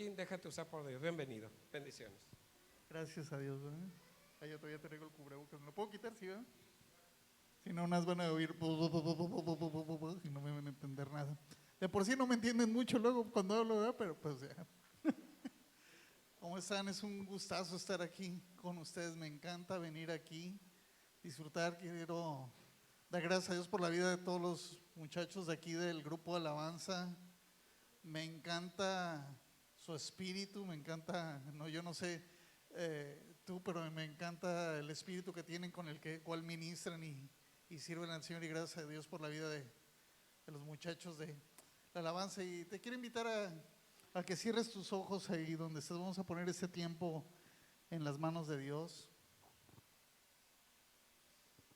Joaquín, déjate usar por Dios. Bienvenido. Bendiciones. Gracias a Dios, ¿verdad? Ahí yo todavía traigo el cubrebocas. ¿Me lo puedo quitar, sí, verdad? Si no, unas van a oír y no me van a entender nada. De por sí no me entienden mucho luego cuando hablo, ¿verdad? Pero pues ya. ¿Cómo están? Es un gustazo estar aquí con ustedes. Me encanta venir aquí, disfrutar. Quiero dar gracias a Dios por la vida de todos los muchachos de aquí del grupo de alabanza. Me encanta su espíritu, me encanta, no, yo no sé tú, pero me encanta el espíritu que tienen con el cual ministran y sirven al Señor, y gracias a Dios por la vida de los muchachos de la alabanza. Y te quiero invitar a que cierres tus ojos ahí donde estás. Vamos a poner este tiempo en las manos de Dios.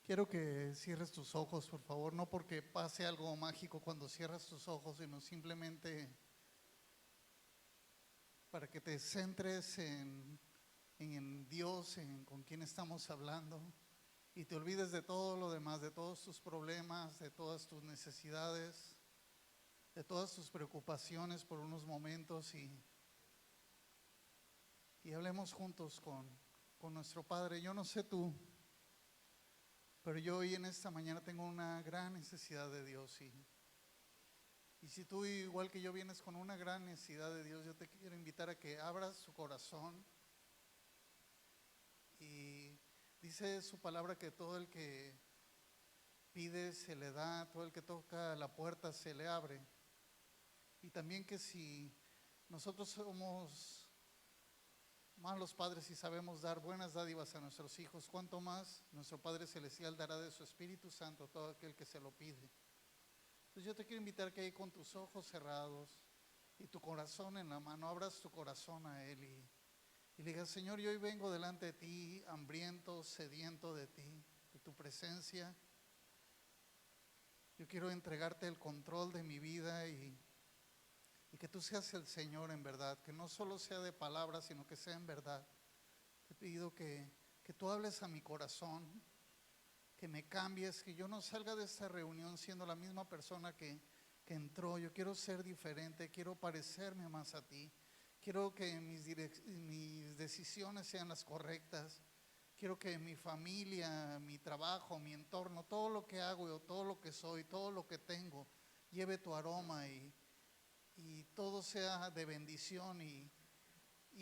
Quiero que cierres tus ojos, por favor, no porque pase algo mágico cuando cierras tus ojos, sino simplemente para que te centres en Dios, en con quién estamos hablando, y te olvides de todo lo demás, de todos tus problemas, de todas tus necesidades, de todas tus preocupaciones por unos momentos, y hablemos juntos con nuestro Padre. Yo no sé tú, pero yo hoy en esta mañana tengo una gran necesidad de Dios, y si tú igual que yo vienes con una gran necesidad de Dios, yo te quiero invitar a que abras tu corazón. Y dice su palabra que todo el que pide se le da, todo el que toca la puerta se le abre. Y también que si nosotros somos malos padres y sabemos dar buenas dádivas a nuestros hijos, cuánto más nuestro Padre Celestial dará de su Espíritu Santo a todo aquel que se lo pide. Entonces yo te quiero invitar que ahí con tus ojos cerrados y tu corazón en la mano, abras tu corazón a Él y le digas: Señor, yo hoy vengo delante de ti, hambriento, sediento de ti, de tu presencia. Yo quiero entregarte el control de mi vida y que tú seas el Señor en verdad, que no solo sea de palabras, sino que sea en verdad. Te pido que tú hables a mi corazón, que me cambies, que yo no salga de esta reunión siendo la misma persona que entró. Yo quiero ser diferente, quiero parecerme más a ti. Quiero que mis decisiones sean las correctas. Quiero que mi familia, mi trabajo, mi entorno, todo lo que hago, todo lo que soy, todo lo que tengo, lleve tu aroma y todo sea de bendición y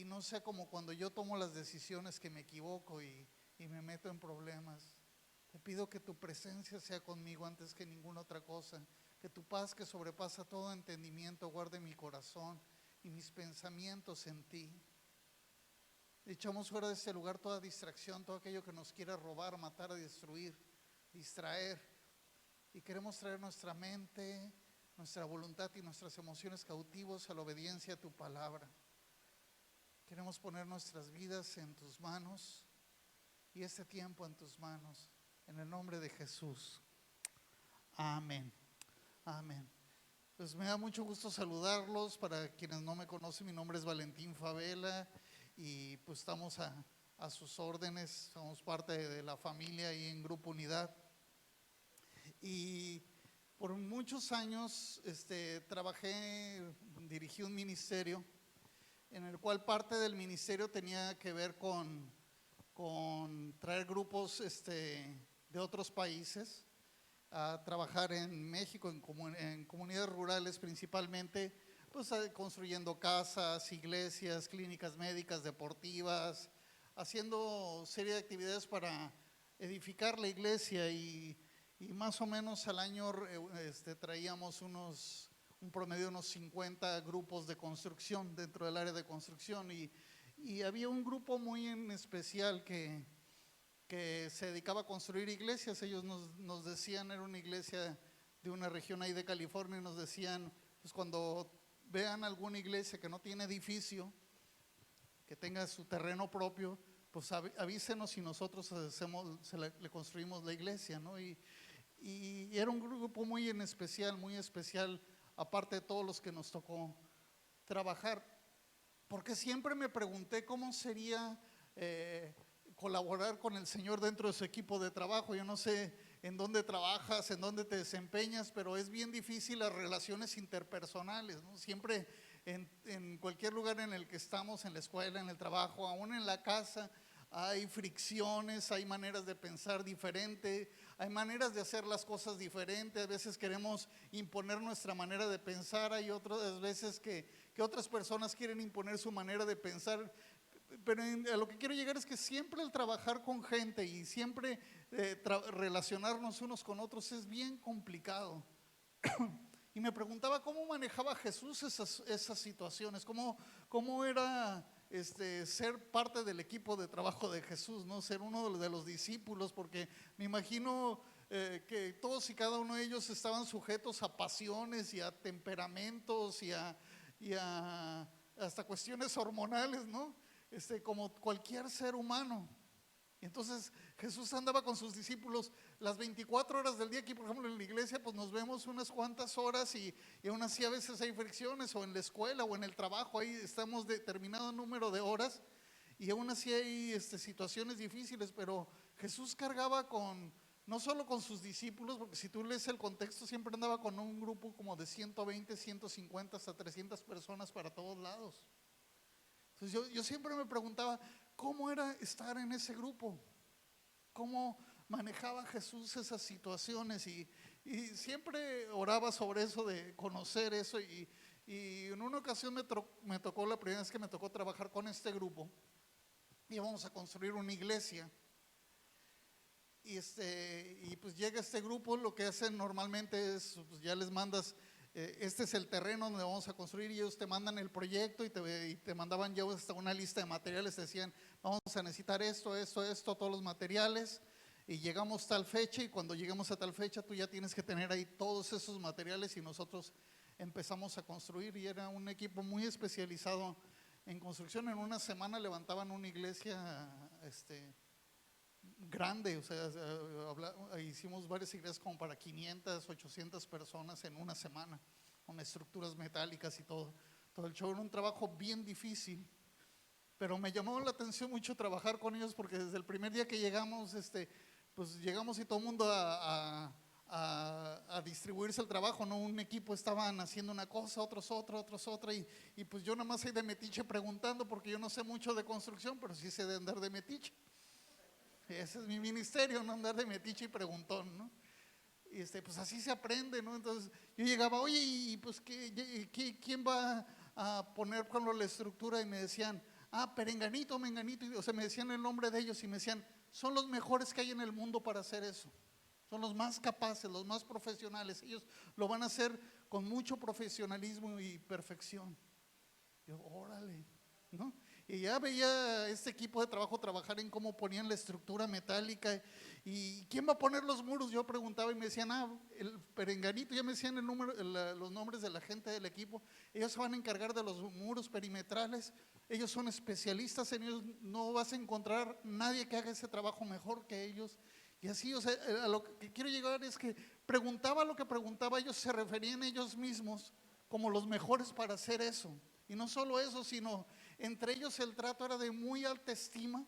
no sea como cuando yo tomo las decisiones que me equivoco y me meto en problemas. Te pido que tu presencia sea conmigo antes que ninguna otra cosa, que tu paz que sobrepasa todo entendimiento guarde mi corazón y mis pensamientos en ti. Echamos fuera de este lugar toda distracción, todo aquello que nos quiera robar, matar, destruir, distraer, y queremos traer nuestra mente, nuestra voluntad y nuestras emociones cautivos a la obediencia a tu palabra. Queremos poner nuestras vidas en tus manos y este tiempo en tus manos, en el nombre de Jesús. Amén. Amén. Pues me da mucho gusto saludarlos. Para quienes no me conocen, mi nombre es Valentín Favela y pues estamos a sus órdenes. Somos parte de la familia y en Grupo Unidad. Y por muchos años dirigí un ministerio en el cual parte del ministerio tenía que ver con traer grupos de otros países a trabajar en México, en comunidades rurales principalmente, pues construyendo casas, iglesias, clínicas médicas, deportivas, haciendo serie de actividades para edificar la iglesia y más o menos al año traíamos un promedio de unos 50 grupos de construcción dentro del área de construcción y había un grupo muy en especial que se dedicaba a construir iglesias. Ellos nos decían, era una iglesia de una región ahí de California, y nos decían, pues cuando vean alguna iglesia que no tiene edificio, que tenga su terreno propio, pues avísenos y nosotros le construimos la iglesia, ¿no? Y era un grupo muy especial, aparte de todos los que nos tocó trabajar, porque siempre me pregunté cómo sería colaborar con el Señor dentro de su equipo de trabajo. Yo no sé en dónde trabajas, en dónde te desempeñas, pero es bien difícil las relaciones interpersonales, ¿no? Siempre en cualquier lugar en el que estamos, en la escuela, en el trabajo, aún en la casa, hay fricciones, hay maneras de pensar diferente, hay maneras de hacer las cosas diferentes. A veces queremos imponer nuestra manera de pensar, hay otras veces que otras personas quieren imponer su manera de pensar. Pero a lo que quiero llegar es que siempre el trabajar con gente y siempre relacionarnos unos con otros es bien complicado. Y me preguntaba cómo manejaba Jesús esas situaciones, cómo era ser parte del equipo de trabajo de Jesús, ¿no? Ser uno de los discípulos, porque me imagino que todos y cada uno de ellos estaban sujetos a pasiones y a temperamentos y a hasta cuestiones hormonales, ¿no? Como cualquier ser humano. Entonces Jesús andaba con sus discípulos las 24 horas del día. Aquí por ejemplo en la iglesia pues nos vemos unas cuantas horas y aún así a veces hay fricciones, o en la escuela o en el trabajo, ahí estamos determinado número de horas y aún así hay situaciones difíciles. Pero Jesús cargaba no solo con sus discípulos, porque si tú lees el contexto siempre andaba con un grupo como de 120, 150 hasta 300 personas para todos lados. Entonces yo siempre me preguntaba cómo era estar en ese grupo, cómo manejaba Jesús esas situaciones, y siempre oraba sobre eso, de conocer eso. Y en una ocasión me tocó, la primera vez que me tocó trabajar con este grupo, íbamos a construir una iglesia. Y pues llega este grupo, lo que hacen normalmente es, pues ya les mandas, este es el terreno donde vamos a construir, y ellos te mandan el proyecto y te mandaban ya hasta una lista de materiales. Te decían, vamos a necesitar esto, todos los materiales, y llegamos tal fecha, y cuando lleguemos a tal fecha tú ya tienes que tener ahí todos esos materiales, y nosotros empezamos a construir. Y era un equipo muy especializado en construcción. En una semana levantaban una iglesia grande, o sea, hicimos varias iglesias como para 500, 800 personas en una semana, con estructuras metálicas y todo el show. Era un trabajo bien difícil, pero me llamó la atención mucho trabajar con ellos, porque desde el primer día que llegamos, pues llegamos y todo el mundo a distribuirse el trabajo, ¿no? Un equipo estaban haciendo una cosa, otros otra, y pues yo nada más soy de metiche preguntando, porque yo no sé mucho de construcción, pero sí sé de andar de metiche. Ese es mi ministerio, no andar de metiche y preguntón, ¿no? Y pues así se aprende, ¿no? Entonces yo llegaba, oye, y pues ¿quién va a poner con la estructura? Y me decían, Perenganito, Menganito, o sea, me decían el nombre de ellos y me decían, son los mejores que hay en el mundo para hacer eso, son los más capaces, los más profesionales, ellos lo van a hacer con mucho profesionalismo y perfección. Yo, órale, ¿no? Y ya veía este equipo de trabajo trabajar en cómo ponían la estructura metálica. ¿Y quién va a poner los muros? Yo preguntaba y me decían, el Perenganito. Ya me decían los nombres de la gente del equipo. Ellos se van a encargar de los muros perimetrales. Ellos son especialistas en ellos. No vas a encontrar nadie que haga ese trabajo mejor que ellos. Y así, o sea, a lo que quiero llegar es que preguntaba lo que preguntaba, ellos se referían a ellos mismos como los mejores para hacer eso. Y no solo eso, sino entre ellos el trato era de muy alta estima,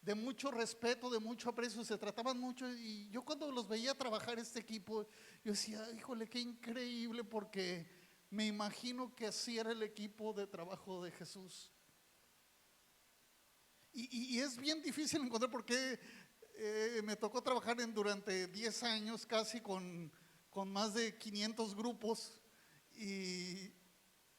de mucho respeto, de mucho aprecio. Se trataban mucho, y yo cuando los veía trabajar este equipo, yo decía, híjole, qué increíble, porque me imagino que así era el equipo de trabajo de Jesús. Y es bien difícil encontrar, porque me tocó trabajar durante 10 años casi con más de 500 grupos,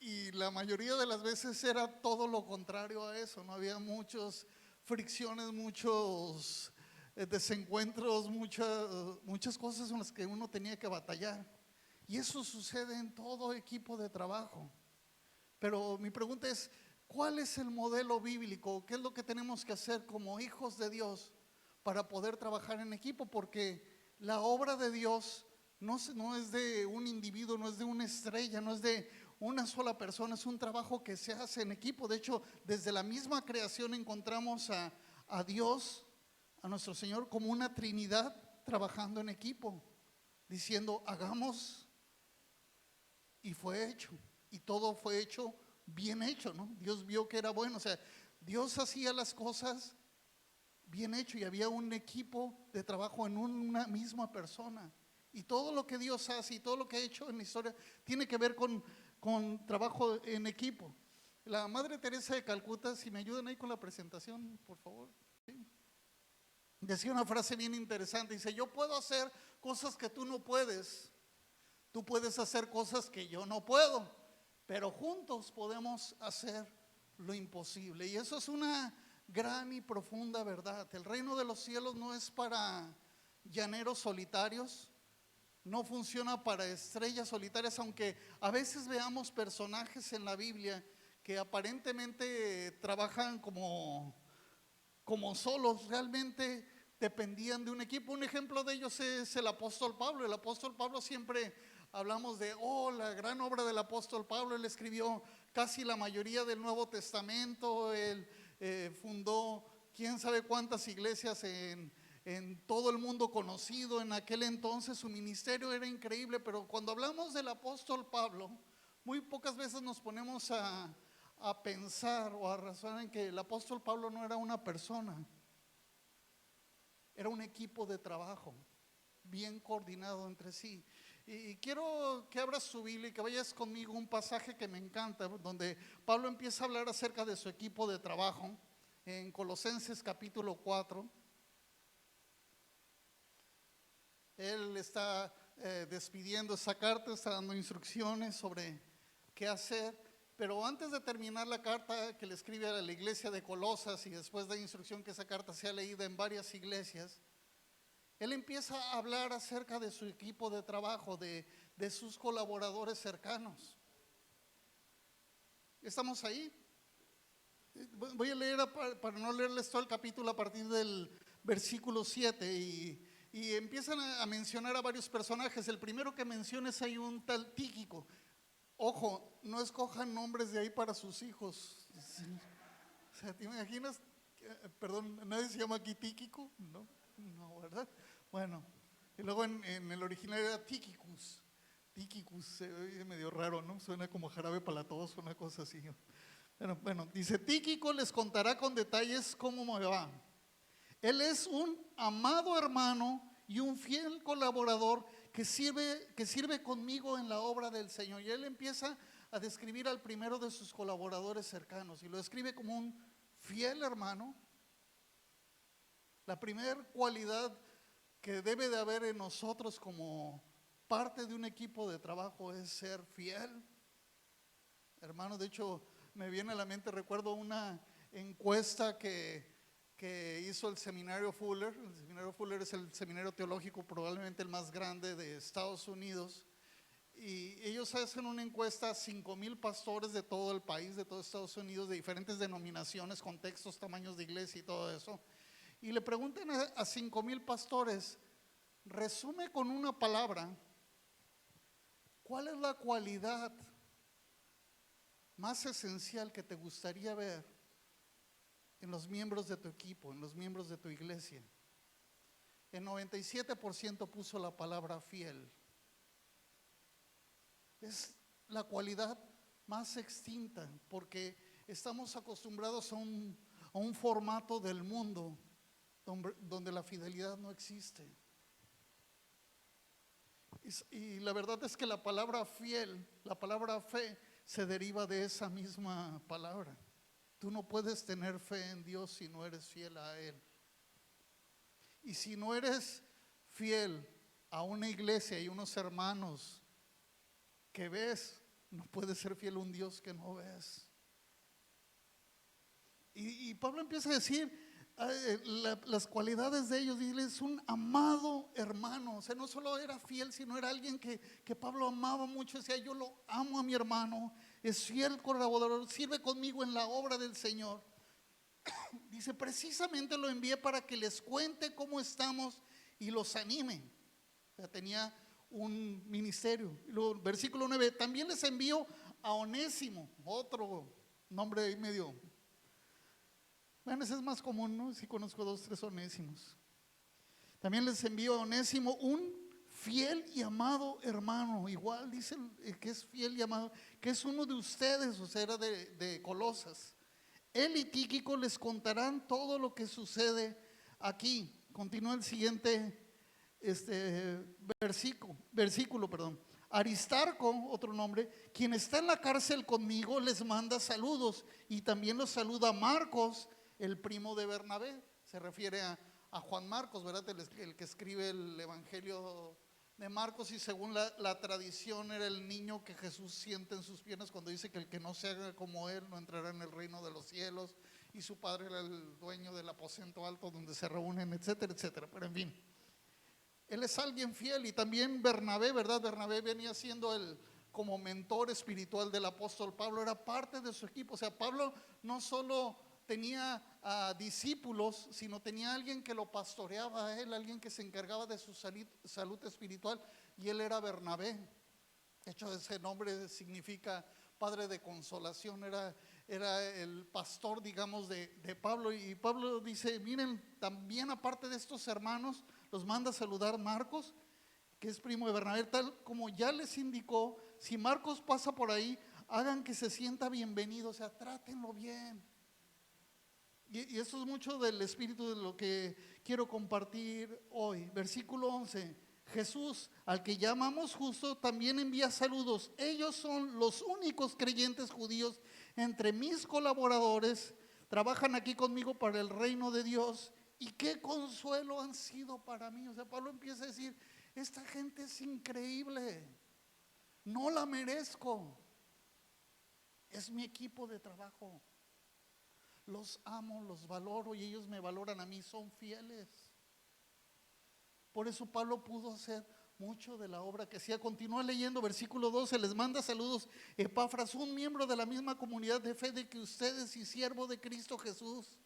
y la mayoría de las veces era todo lo contrario a eso, ¿no? Había muchas fricciones, muchos desencuentros, muchas cosas en las que uno tenía que batallar. Y eso sucede en todo equipo de trabajo. Pero mi pregunta es, ¿cuál es el modelo bíblico? ¿Qué es lo que tenemos que hacer como hijos de Dios para poder trabajar en equipo? Porque la obra de Dios no es de un individuo, no es de una estrella, no es de una sola persona, es un trabajo que se hace en equipo. De hecho, desde la misma creación encontramos a Dios, a nuestro Señor, como una Trinidad trabajando en equipo, diciendo, hagamos, y fue hecho, y todo fue hecho bien hecho, ¿no? Dios vio que era bueno, o sea, Dios hacía las cosas bien hecho, y había un equipo de trabajo en una misma persona. Y todo lo que Dios hace y todo lo que ha hecho en la historia tiene que ver con con trabajo en equipo. La Madre Teresa de Calcuta, si me ayudan ahí con la presentación, por favor. Sí. Decía una frase bien interesante, dice: yo puedo hacer cosas que tú no puedes, tú puedes hacer cosas que yo no puedo, pero juntos podemos hacer lo imposible. Y eso es una gran y profunda verdad. El reino de los cielos no es para llaneros solitarios, no funciona para estrellas solitarias, aunque a veces veamos personajes en la Biblia que aparentemente trabajan como solos, realmente dependían de un equipo. Un ejemplo de ellos es el apóstol Pablo. El apóstol Pablo, siempre hablamos de la gran obra del apóstol Pablo. Él escribió casi la mayoría del Nuevo Testamento. Él fundó quién sabe cuántas iglesias en todo el mundo conocido. En aquel entonces su ministerio era increíble, pero cuando hablamos del apóstol Pablo, muy pocas veces nos ponemos a pensar o a razonar en que el apóstol Pablo no era una persona, era un equipo de trabajo bien coordinado entre sí. Y quiero que abras su Biblia y que vayas conmigo a un pasaje que me encanta, donde Pablo empieza a hablar acerca de su equipo de trabajo, en Colosenses capítulo 4. Él está despidiendo esa carta, está dando instrucciones sobre qué hacer. Pero antes de terminar la carta que le escribe a la iglesia de Colosas, y después da instrucción que esa carta sea leída en varias iglesias, él empieza a hablar acerca de su equipo de trabajo, de sus colaboradores cercanos. ¿Estamos ahí? Voy a leer, para no leerles todo el capítulo, a partir del versículo 7, y empiezan a mencionar a varios personajes. El primero que menciona es ahí un tal Tíquico. Ojo, no escojan nombres de ahí para sus hijos. O sea, ¿te imaginas? Perdón, ¿nadie se llama aquí Tíquico? No, no, ¿verdad? Bueno, y luego en el original era Tíquicus. Tíquicus, se oye medio raro, ¿no? Suena como jarabe para la tos, una cosa así. Bueno, dice: Tíquico les contará con detalles cómo me va. Él es un amado hermano y un fiel colaborador que sirve conmigo en la obra del Señor. Y él empieza a describir al primero de sus colaboradores cercanos y lo describe como un fiel hermano. La primera cualidad que debe de haber en nosotros como parte de un equipo de trabajo es ser fiel. Hermano, de hecho, me viene a la mente, recuerdo una encuesta que hizo el seminario Fuller. El seminario Fuller es el seminario teológico probablemente el más grande de Estados Unidos, y ellos hacen una encuesta a 5,000 pastores de todo el país, de todo Estados Unidos, de diferentes denominaciones, contextos, tamaños de iglesia y todo eso, y le preguntan a 5,000 pastores: resume con una palabra, ¿cuál es la cualidad más esencial que te gustaría ver en los miembros de tu equipo, en los miembros de tu iglesia? El 97% puso la palabra fiel. Es la cualidad más extinta, porque estamos acostumbrados a un formato del mundo donde la fidelidad no existe. Y la verdad es que la palabra fiel, la palabra fe, se deriva de esa misma palabra. Tú no puedes tener fe en Dios si no eres fiel a Él. Y si no eres fiel a una iglesia y unos hermanos que ves, no puedes ser fiel a un Dios que no ves. Y Pablo empieza a decir las cualidades de ellos. Dile: es un amado hermano. O sea, no solo era fiel, sino era alguien que Pablo amaba mucho. Decía: yo lo amo a mi hermano, es fiel colaborador, sirve conmigo en la obra del Señor. Dice: precisamente lo envié para que les cuente cómo estamos y los anime. O sea, tenía un ministerio. Y luego, versículo 9: también les envío a Onésimo, otro nombre ahí medio, bueno, ese es más común, ¿no? Sí conozco 2, 3 Onésimos. También les envío a Onésimo, un fiel y amado hermano. Igual dice que es fiel y amado, que es uno de ustedes, o sea, era de Colosas. Él y Tíquico les contarán todo lo que sucede aquí. Continúa el siguiente versículo. Aristarco, otro nombre, quien está en la cárcel conmigo, les manda saludos. Y también los saluda Marcos, el primo de Bernabé. Se refiere a Juan Marcos, ¿verdad? El que escribe el Evangelio de Marcos. Y según la tradición era el niño que Jesús siente en sus piernas cuando dice que el que no se haga como él no entrará en el reino de los cielos. Y su padre era el dueño del aposento alto donde se reúnen, etcétera, etcétera. Pero en fin, él es alguien fiel. Y también Bernabé, ¿verdad? Bernabé venía siendo como mentor espiritual del apóstol Pablo, era parte de su equipo. O sea, Pablo no solo tenía discípulos, sino tenía alguien que lo pastoreaba a él, alguien que se encargaba de su salud espiritual, y él era Bernabé. De hecho, ese nombre significa padre de consolación. Era el pastor, digamos, de Pablo. Y Pablo dice, miren, también aparte de estos hermanos, los manda a saludar Marcos, que es primo de Bernabé, tal como ya les indicó. Si Marcos pasa por ahí, hagan que se sienta bienvenido, o sea, trátenlo bien. Y eso es mucho del espíritu de lo que quiero compartir hoy. Versículo 11, Jesús, al que llamamos justo, también envía saludos. Ellos son los únicos creyentes judíos entre mis colaboradores, trabajan aquí conmigo para el reino de Dios, y qué consuelo han sido para mí. O sea, Pablo empieza a decir, esta gente es increíble, no la merezco, es mi equipo de trabajo, los amo, los valoro y ellos me valoran a mí, son fieles. Por eso Pablo pudo hacer mucho de la obra que hacía. Continúa leyendo, versículo 12, les manda saludos Epafras, un miembro de la misma comunidad de fe de que ustedes y siervo de Cristo Jesús.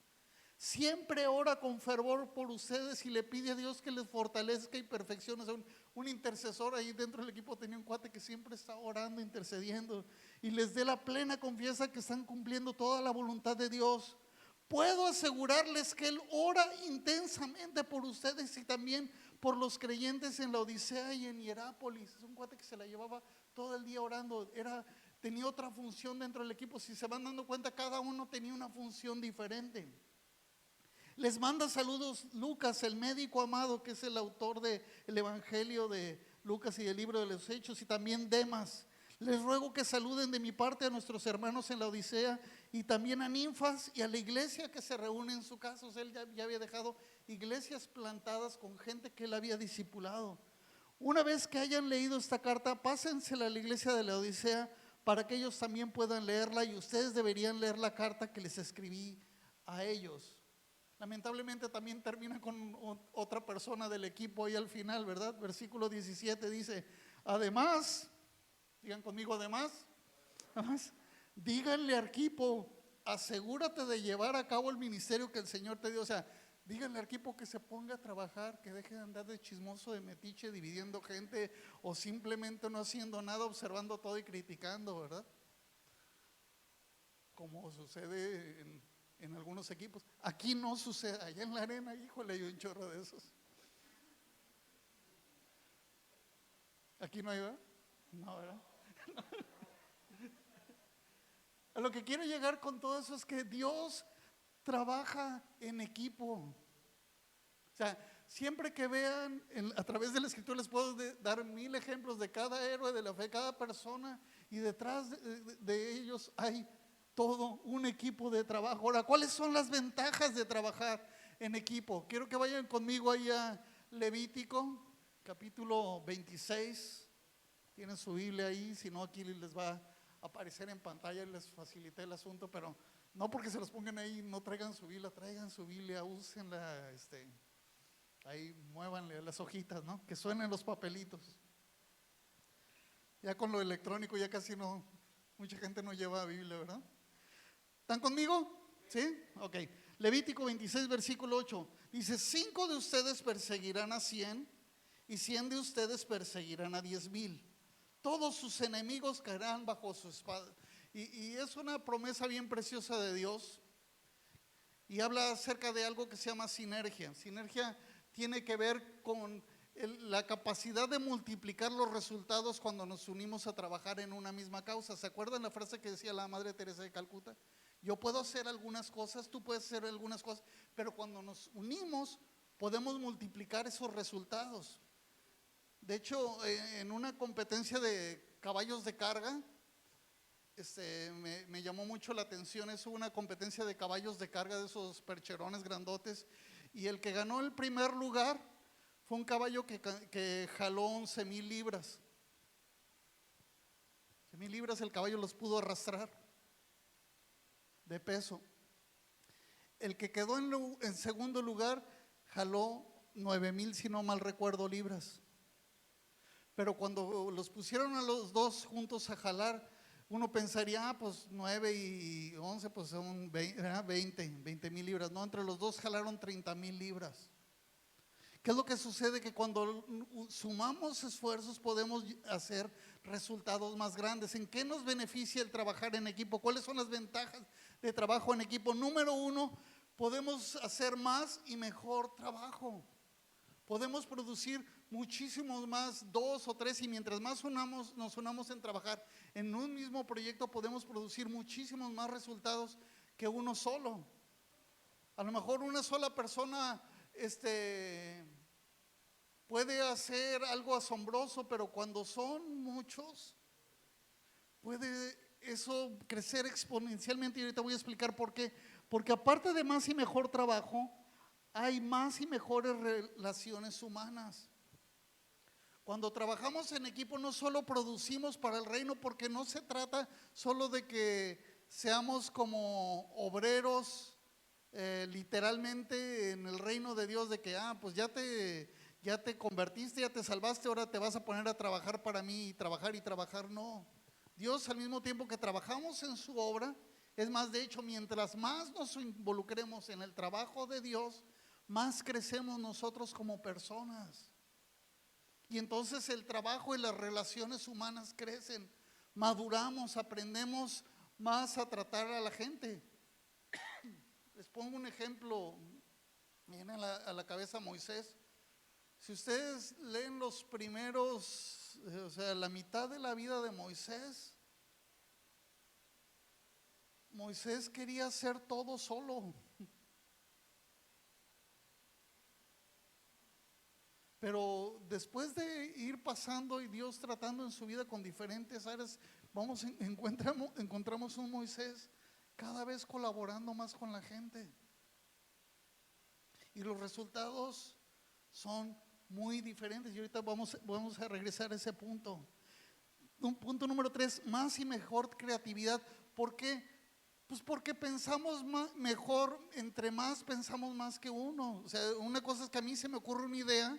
Siempre ora con fervor por ustedes y le pide a Dios que les fortalezca y perfeccione. O sea, un intercesor ahí dentro del equipo tenía un cuate que siempre está orando, intercediendo, y les dé la plena confianza que están cumpliendo toda la voluntad de Dios. Puedo asegurarles que Él ora intensamente por ustedes y también por los creyentes en la Odisea y en Hierápolis. Es un cuate que se la llevaba todo el día orando. Tenía otra función dentro del equipo. Si se van dando cuenta, cada uno tenía una función diferente. Les manda saludos Lucas, el médico amado, que es el autor del Evangelio de Lucas y del libro de los Hechos, y también Demas. Les ruego que saluden de mi parte a nuestros hermanos en la Odisea y también a Ninfas y a la iglesia que se reúne en su casa. O sea, él ya había dejado iglesias plantadas con gente que él había discipulado. Una vez que hayan leído esta carta, pásensela a la iglesia de la Odisea para que ellos también puedan leerla, y ustedes deberían leer la carta que les escribí a ellos. Lamentablemente también termina con otra persona del equipo ahí al final, ¿verdad? Versículo 17 dice, además, digan conmigo además, díganle a Arquipo, asegúrate de llevar a cabo el ministerio que el Señor te dio. O sea, díganle a Arquipo que se ponga a trabajar, que deje de andar de chismoso, de metiche, dividiendo gente o simplemente no haciendo nada, observando todo y criticando, ¿verdad? Como sucede en algunos equipos. Aquí no sucede, allá en la arena, híjole, hay un chorro de esos. Aquí no hay, ¿verdad? No, ¿verdad? A lo que quiero llegar con todo eso es que Dios trabaja en equipo. O sea, siempre que vean a través de la escritura, les puedo dar 1000 ejemplos de cada héroe de la fe, cada persona, y detrás de ellos hay todo un equipo de trabajo. Ahora, ¿cuáles son las ventajas de trabajar en equipo? Quiero que vayan conmigo ahí a Levítico, capítulo 26. Tienen su Biblia ahí, si no aquí les va a aparecer en pantalla, les facilité el asunto, pero no porque se los pongan ahí, no traigan su Biblia, úsenla, ahí muévanle las hojitas, ¿no? Que suenen los papelitos. Ya con lo electrónico ya casi no, mucha gente no lleva Biblia, ¿verdad? ¿Están conmigo? ¿Sí? Ok. Levítico 26, versículo 8. Dice, 5 de ustedes perseguirán a 100 y 100 de ustedes perseguirán a 10,000. Todos sus enemigos caerán bajo su espada. Y es una promesa bien preciosa de Dios. Y habla acerca de algo que se llama sinergia. Sinergia tiene que ver con la capacidad de multiplicar los resultados cuando nos unimos a trabajar en una misma causa. ¿Se acuerdan la frase que decía la Madre Teresa de Calcuta? Yo puedo hacer algunas cosas, tú puedes hacer algunas cosas, pero cuando nos unimos podemos multiplicar esos resultados. De hecho, en una competencia de caballos de carga, me llamó mucho la atención. Es una competencia de caballos de carga, de esos percherones grandotes, y el que ganó el primer lugar fue un caballo que jaló 11,000 libras. 11,000 libras el caballo los pudo arrastrar de peso. El que quedó en segundo lugar jaló 9,000, si no mal recuerdo, libras. Pero cuando los pusieron a los dos juntos a jalar, uno pensaría, pues 9 y 11, pues son 20,000 libras. No, entre los dos jalaron 30,000 libras. ¿Qué es lo que sucede? Que cuando sumamos esfuerzos podemos hacer resultados más grandes. ¿En qué nos beneficia el trabajar en equipo? ¿Cuáles son las ventajas de trabajo en equipo? Número uno, podemos hacer más y mejor trabajo. Podemos producir muchísimos más, 2 o 3, y mientras más nos unamos en trabajar en un mismo proyecto, podemos producir muchísimos más resultados que uno solo. A lo mejor una sola persona puede hacer algo asombroso, pero cuando son muchos, puede eso crecer exponencialmente, y ahorita voy a explicar por qué. Porque aparte de más y mejor trabajo, hay más y mejores relaciones humanas. Cuando trabajamos en equipo no solo producimos para el reino, porque no se trata solo de que seamos como obreros literalmente en el reino de Dios, de que pues ya te convertiste, ya te salvaste, ahora te vas a poner a trabajar para mí y trabajar. No, Dios, al mismo tiempo que trabajamos en su obra, es más, de hecho, mientras más nos involucremos en el trabajo de Dios, más crecemos nosotros como personas. Y entonces el trabajo y las relaciones humanas crecen, maduramos, aprendemos más a tratar a la gente. Les pongo un ejemplo, viene a la cabeza Moisés. Si ustedes leen los primeros, o sea, la mitad de la vida de Moisés, Moisés quería hacer todo solo. Pero después de ir pasando y Dios tratando en su vida con diferentes áreas, encontramos un Moisés cada vez colaborando más con la gente. Y los resultados son muy diferentes. Y ahorita vamos a regresar a ese punto. Un punto número 3, más y mejor creatividad. ¿Por qué? Pues porque pensamos mejor, entre más pensamos más que uno. O sea, una cosa es que a mí se me ocurre una idea,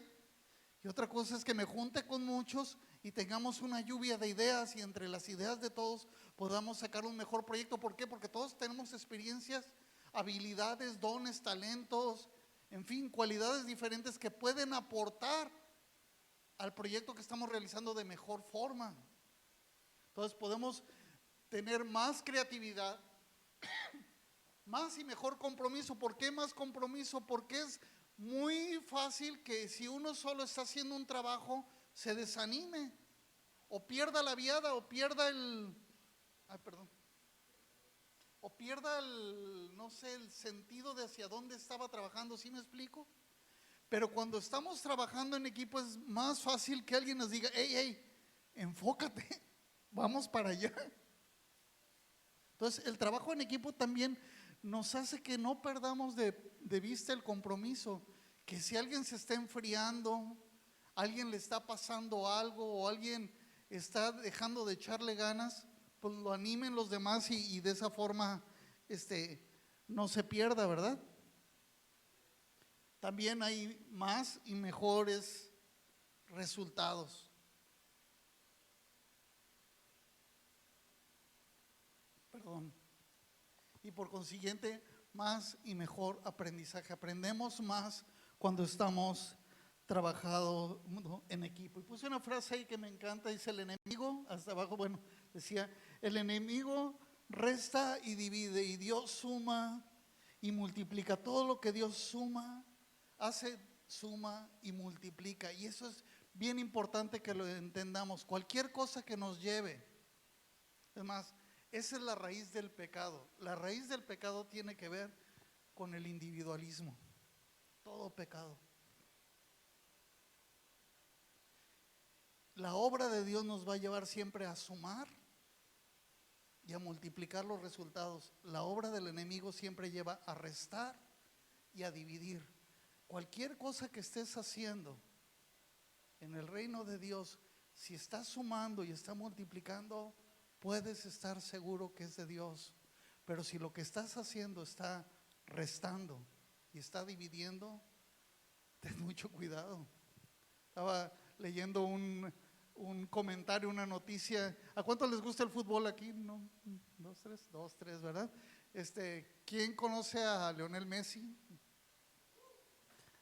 y otra cosa es que me junte con muchos y tengamos una lluvia de ideas, y entre las ideas de todos podamos sacar un mejor proyecto. ¿Por qué? Porque todos tenemos experiencias, habilidades, dones, talentos, en fin, cualidades diferentes que pueden aportar al proyecto que estamos realizando de mejor forma. Entonces podemos tener más creatividad, más y mejor compromiso. ¿Por qué más compromiso? Porque es muy fácil que si uno solo está haciendo un trabajo, se desanime o pierda la viada o pierda no sé, el sentido de hacia dónde estaba trabajando. ¿Sí me explico? Pero cuando estamos trabajando en equipo es más fácil que alguien nos diga: hey, enfócate, vamos para allá. Entonces el trabajo en equipo también nos hace que no perdamos de vista el compromiso, que si alguien se está enfriando, alguien le está pasando algo o alguien está dejando de echarle ganas, pues lo animen los demás y de esa forma no se pierda, ¿verdad? También hay más y mejores resultados. Y por consiguiente, más y mejor aprendizaje. Aprendemos más cuando estamos trabajando en equipo. Y puse una frase ahí que me encanta, dice: el enemigo, hasta abajo, decía: el enemigo resta y divide, y Dios suma y multiplica. Todo lo que Dios suma, suma y multiplica. Y eso es bien importante que lo entendamos. Cualquier cosa que nos lleve, es más, esa es la raíz del pecado. La raíz del pecado tiene que ver con el individualismo. Todo pecado. La obra de Dios nos va a llevar siempre a sumar y a multiplicar los resultados. La obra del enemigo siempre lleva a restar y a dividir. Cualquier cosa que estés haciendo en el reino de Dios, si estás sumando y está multiplicando, puedes estar seguro que es de Dios. Pero si lo que estás haciendo está restando y está dividiendo, ten mucho cuidado. Estaba leyendo un comentario, una noticia. ¿A cuántos les gusta el fútbol aquí? ¿No? Dos, tres, ¿verdad? ¿Quién conoce a Lionel Messi?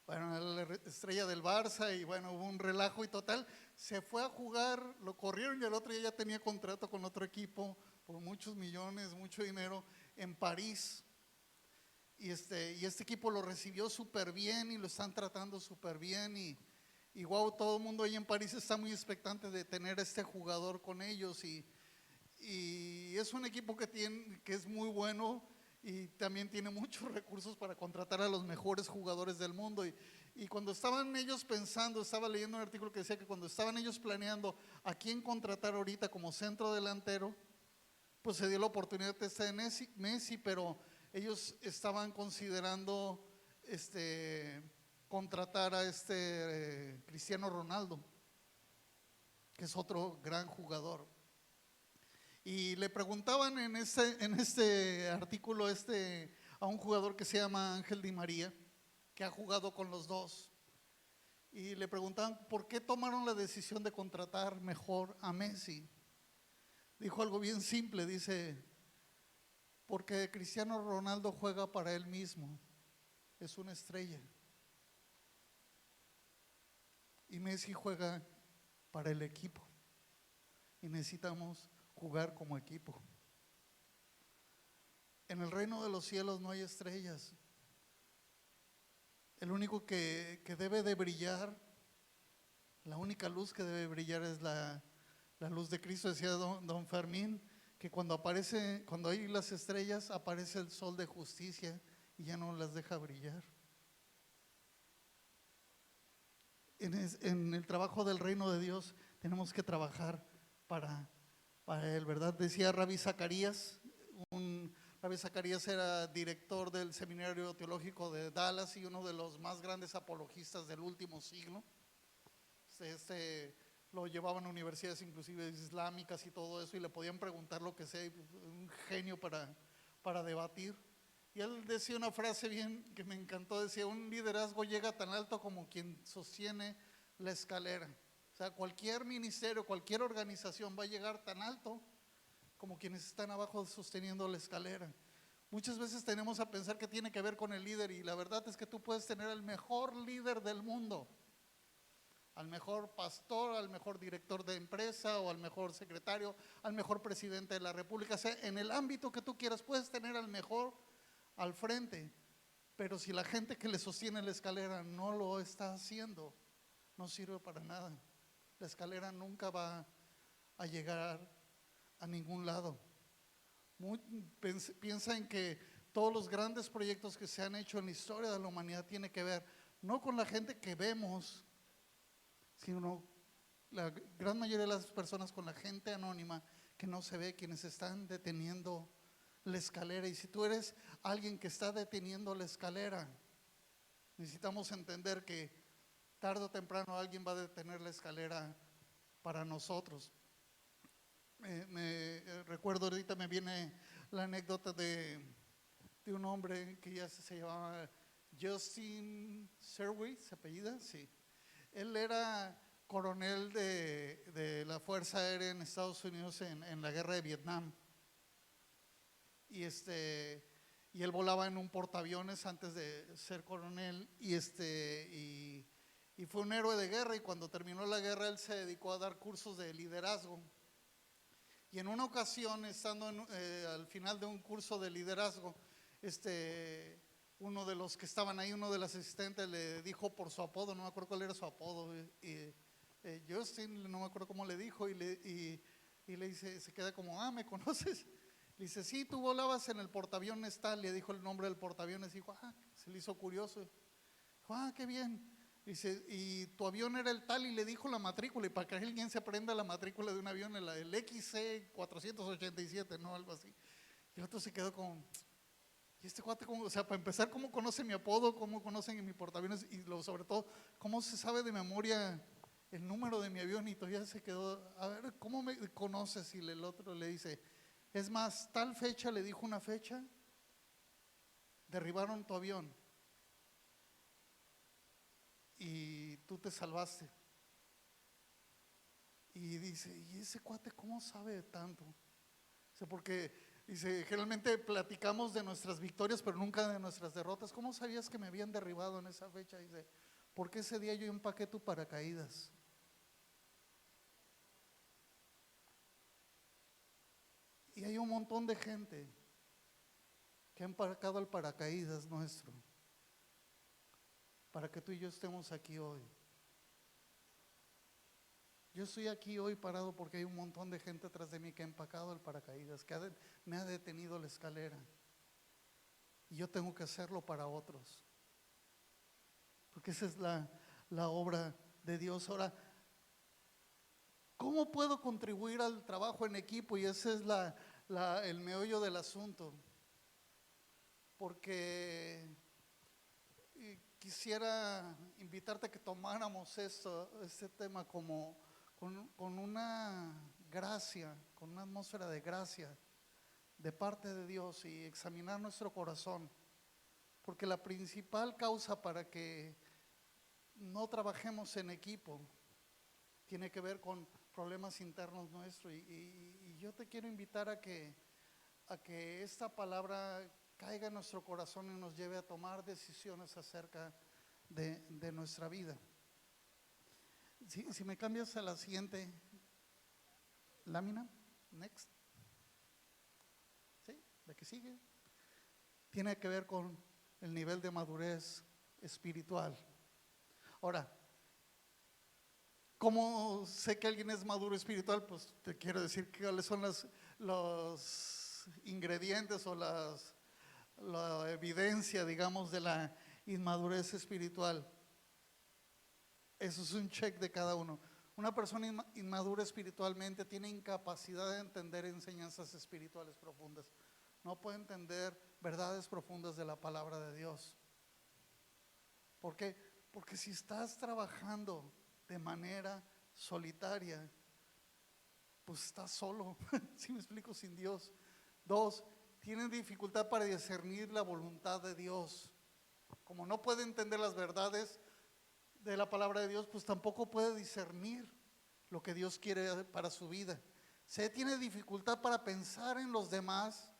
Bueno, la estrella del Barça, y bueno, hubo un relajo y total, se fue a jugar, lo corrieron y el otro día ya tenía contrato con otro equipo por muchos millones, mucho dinero en París. Y este equipo lo recibió súper bien y lo están tratando súper bien y wow, todo el mundo ahí en París está muy expectante de tener a este jugador con ellos y es un equipo que es muy bueno y también tiene muchos recursos para contratar a los mejores jugadores del mundo y cuando estaban ellos pensando, estaba leyendo un artículo que decía que cuando estaban ellos planeando a quién contratar ahorita como centro delantero, pues se dio la oportunidad de estar en Messi, pero ellos estaban considerando contratar a Cristiano Ronaldo, que es otro gran jugador. Y le preguntaban en este artículo a un jugador que se llama Ángel Di María, que ha jugado con los dos. Y le preguntaban por qué tomaron la decisión de contratar mejor a Messi. Dijo algo bien simple, dice, porque Cristiano Ronaldo juega para él mismo, es una estrella. Y Messi juega para el equipo. Y necesitamos jugar como equipo. En el reino de los cielos no hay estrellas. El único que debe de brillar, la única luz que debe brillar es la luz de Cristo. Decía don Fermín, que cuando hay las estrellas, aparece el sol de justicia y ya no las deja brillar. En el trabajo del reino de Dios tenemos que trabajar para él, ¿verdad? Decía Rabbi Zacarías, Rabbi Zacarías era director del Seminario Teológico de Dallas y uno de los más grandes apologistas del último siglo. Lo llevaban a universidades inclusive islámicas y todo eso y le podían preguntar lo que sea, un genio para debatir. Y él decía una frase bien que me encantó, decía, un liderazgo llega tan alto como quien sostiene la escalera. O sea, cualquier ministerio, cualquier organización va a llegar tan alto como quienes están abajo sosteniendo la escalera. Muchas veces tenemos a pensar que tiene que ver con el líder y la verdad es que tú puedes tener al mejor líder del mundo, al mejor pastor, al mejor director de empresa o al mejor secretario, al mejor presidente de la república. O sea, en el ámbito que tú quieras puedes tener al mejor al frente, pero si la gente que le sostiene la escalera no lo está haciendo, no sirve para nada. La escalera nunca va a llegar a ningún lado. Piensa en que todos los grandes proyectos que se han hecho en la historia de la humanidad tienen que ver no con la gente que vemos, sino la gran mayoría de las personas con la gente anónima que no se ve, quienes están deteniendo la escalera. Y si tú eres alguien que está deteniendo la escalera, necesitamos entender que tarde o temprano alguien va a detener la escalera para nosotros. Recuerdo ahorita, me viene la anécdota de un hombre que ya se llamaba Justin Sherwood, ¿se apellida? Sí. Él era coronel de la Fuerza Aérea en Estados Unidos en la guerra de Vietnam. Y él volaba en un portaaviones antes de ser coronel y fue un héroe de guerra, y cuando terminó la guerra él se dedicó a dar cursos de liderazgo. Y en una ocasión, estando al final de un curso de liderazgo, uno de los que estaban ahí, uno de los asistentes le dijo por su apodo, no me acuerdo cuál era su apodo, Justin, no me acuerdo cómo le dijo, y le dice, se queda como, ¿me conoces? Le dice, sí, tú volabas en el portaaviones tal, le dijo el nombre del portaaviones, dijo, se le hizo curioso, dijo, qué bien. Dice, y tu avión era el tal, y le dijo la matrícula, y para que alguien se aprenda la matrícula de un avión, el XC 487, ¿no? Algo así. Y el otro se quedó como, ¿y este cuate cómo? O sea, para empezar, ¿cómo conoce mi apodo? ¿Cómo conocen mi portaaviones? Y sobre todo, ¿cómo se sabe de memoria el número de mi avión? Y todavía se quedó, a ver, ¿cómo me conoces? Y el otro le dice, es más, tal fecha, le dijo una fecha, derribaron tu avión y tú te salvaste. Y dice, ¿y ese cuate cómo sabe tanto? O sea, porque dice, generalmente platicamos de nuestras victorias, pero nunca de nuestras derrotas. ¿Cómo sabías que me habían derribado en esa fecha? Dice, porque ese día yo empaqué tu paracaídas. Y hay un montón de gente que ha empacado el paracaídas nuestro para que tú y yo estemos aquí hoy. Yo estoy aquí hoy parado porque hay un montón de gente atrás de mí que ha empacado el paracaídas, que me ha detenido la escalera. Y yo tengo que hacerlo para otros. Porque esa es la obra de Dios. Ahora, ¿cómo puedo contribuir al trabajo en equipo? Y ese es el meollo del asunto. Porque quisiera invitarte a que tomáramos este tema como con una gracia, con una atmósfera de gracia de parte de Dios y examinar nuestro corazón. Porque la principal causa para que no trabajemos en equipo tiene que ver con problemas internos nuestros. Y yo te quiero invitar a que esta palabra caiga en nuestro corazón y nos lleve a tomar decisiones acerca de nuestra vida. Si me cambias a la siguiente lámina, next. ¿Sí? La que sigue. Tiene que ver con el nivel de madurez espiritual. Ahora, ¿cómo sé que alguien es maduro espiritual? Pues te quiero decir cuáles son los ingredientes o la evidencia, digamos, de la inmadurez espiritual. Eso es un check de cada uno. Una persona inmadura espiritualmente tiene incapacidad de entender enseñanzas espirituales profundas. No puede entender verdades profundas de la palabra de Dios. ¿Por qué? Porque si estás trabajando de manera solitaria, pues estás solo. ¿Sí me explico? Sin Dios. Dos, tienen dificultad para discernir la voluntad de Dios. Como no puede entender las verdades de la palabra de Dios, pues tampoco puede discernir lo que Dios quiere para su vida. Se tiene dificultad para pensar en los demás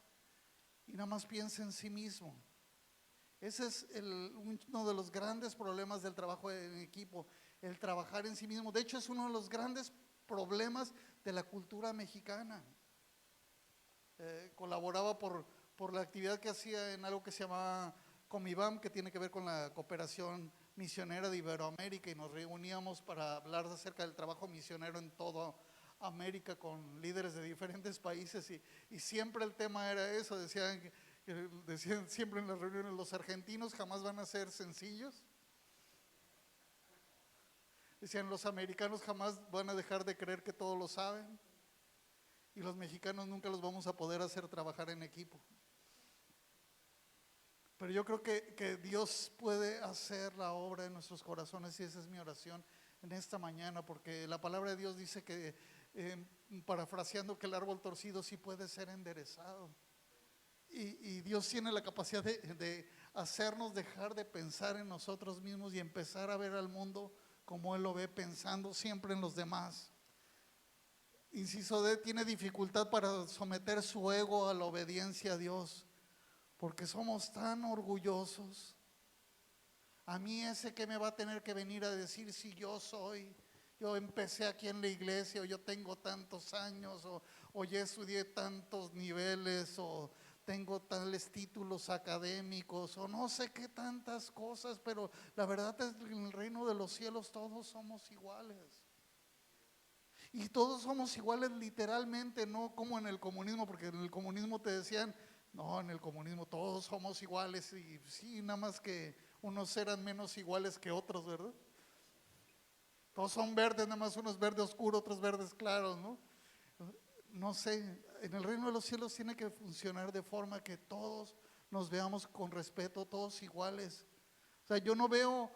y nada más piensa en sí mismo. Ese es uno de los grandes problemas del trabajo en equipo, el trabajar en sí mismo. De hecho, es uno de los grandes problemas de la cultura mexicana. Colaboraba por la actividad que hacía en algo que se llamaba Comibam, que tiene que ver con la cooperación misionera de Iberoamérica, y nos reuníamos para hablar acerca del trabajo misionero en toda América con líderes de diferentes países, y siempre el tema era eso. Decían siempre en las reuniones, los argentinos jamás van a ser sencillos. Decían, los americanos jamás van a dejar de creer que todo lo saben, y los mexicanos nunca los vamos a poder hacer trabajar en equipo. Pero yo creo que Dios puede hacer la obra en nuestros corazones, y esa es mi oración en esta mañana, porque la palabra de Dios dice que, parafraseando, que el árbol torcido sí puede ser enderezado. Y Dios tiene la capacidad de hacernos dejar de pensar en nosotros mismos y empezar a ver al mundo como Él lo ve, pensando siempre en los demás. Inciso D, tiene dificultad para someter su ego a la obediencia a Dios, porque somos tan orgullosos. A mí ese que me va a tener que venir a decir si yo empecé aquí en la iglesia, o yo tengo tantos años, o ya estudié tantos niveles, o tengo tales títulos académicos, o no sé qué tantas cosas, pero la verdad es que en el reino de los cielos todos somos iguales. Y todos somos iguales literalmente, no como en el comunismo, porque en el comunismo te decían, no, en el comunismo todos somos iguales, y sí, nada más que unos eran menos iguales que otros, ¿verdad? Todos son verdes, nada más unos verdes oscuros, otros verdes claros, ¿no? No sé, en el reino de los cielos tiene que funcionar de forma que todos nos veamos con respeto, todos iguales. O sea, yo no veo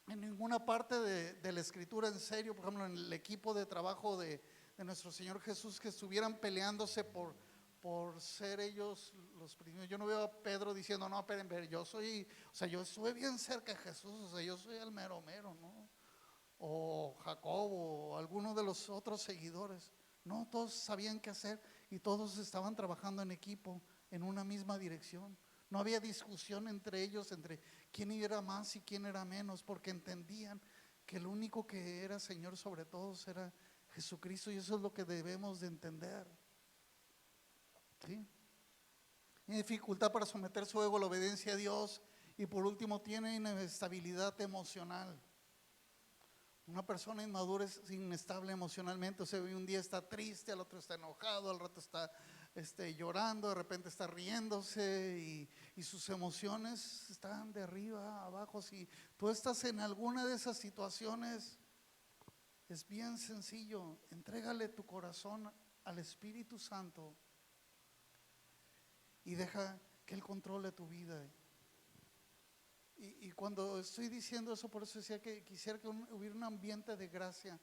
en ninguna parte de la escritura, en serio, por ejemplo, en el equipo de trabajo de nuestro Señor Jesús, que estuvieran peleándose por ser ellos los primeros. Yo no veo a Pedro diciendo, no, esperen, yo soy, o sea, yo estuve bien cerca de Jesús, o sea, yo soy el mero mero, ¿no? O Jacobo, o alguno de los otros seguidores. No, todos sabían qué hacer y todos estaban trabajando en equipo, en una misma dirección. No había discusión entre ellos, entre quién era más y quién era menos, porque entendían que el único que era Señor sobre todos era Jesucristo, y eso es lo que debemos de entender. ¿Sí? Tiene dificultad para someter su ego a la obediencia a Dios, y por último tiene inestabilidad emocional. Una persona inmadura es inestable emocionalmente, o sea, un día está triste, al otro está enojado, al rato está llorando, de repente está riéndose, y sus emociones están de arriba a abajo. Si tú estás en alguna de esas situaciones, es bien sencillo, entrégale tu corazón al Espíritu Santo y deja que Él controle tu vida. Y cuando estoy diciendo eso, por eso decía que quisiera que hubiera un ambiente de gracia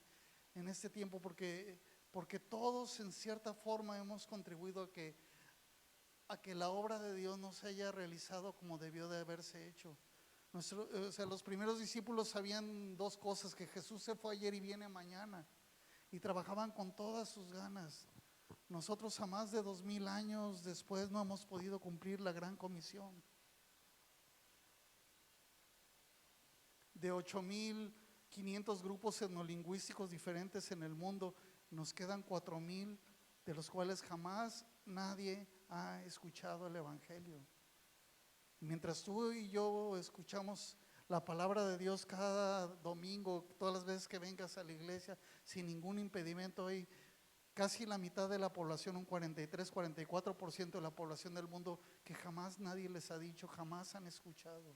en este tiempo, porque todos en cierta forma hemos contribuido a que la obra de Dios no se haya realizado como debió de haberse hecho. O sea, los primeros discípulos sabían dos cosas: que Jesús se fue ayer y viene mañana, y trabajaban con todas sus ganas. Nosotros a más de 2000 años después no hemos podido cumplir la gran comisión. De 8500 grupos etnolingüísticos diferentes en el mundo, nos quedan 4000, de los cuales jamás nadie ha escuchado el Evangelio. Mientras tú y yo escuchamos la palabra de Dios cada domingo, todas las veces que vengas a la iglesia, sin ningún impedimento, hay casi la mitad de la población, un 43-44% de la población del mundo, que jamás nadie les ha dicho, jamás han escuchado.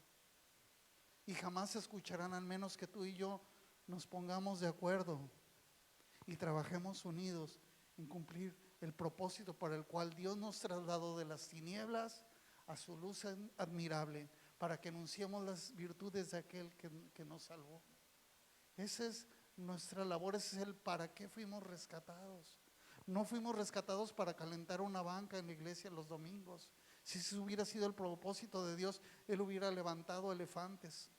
Y jamás escucharán, al menos que tú y yo nos pongamos de acuerdo y trabajemos unidos en cumplir el propósito para el cual Dios nos trasladó de las tinieblas a su luz admirable, para que anunciemos las virtudes de aquel que nos salvó. Esa es nuestra labor, ese es el para qué fuimos rescatados. No fuimos rescatados para calentar una banca en la iglesia los domingos. Si ese hubiera sido el propósito de Dios, Él hubiera levantado elefantes,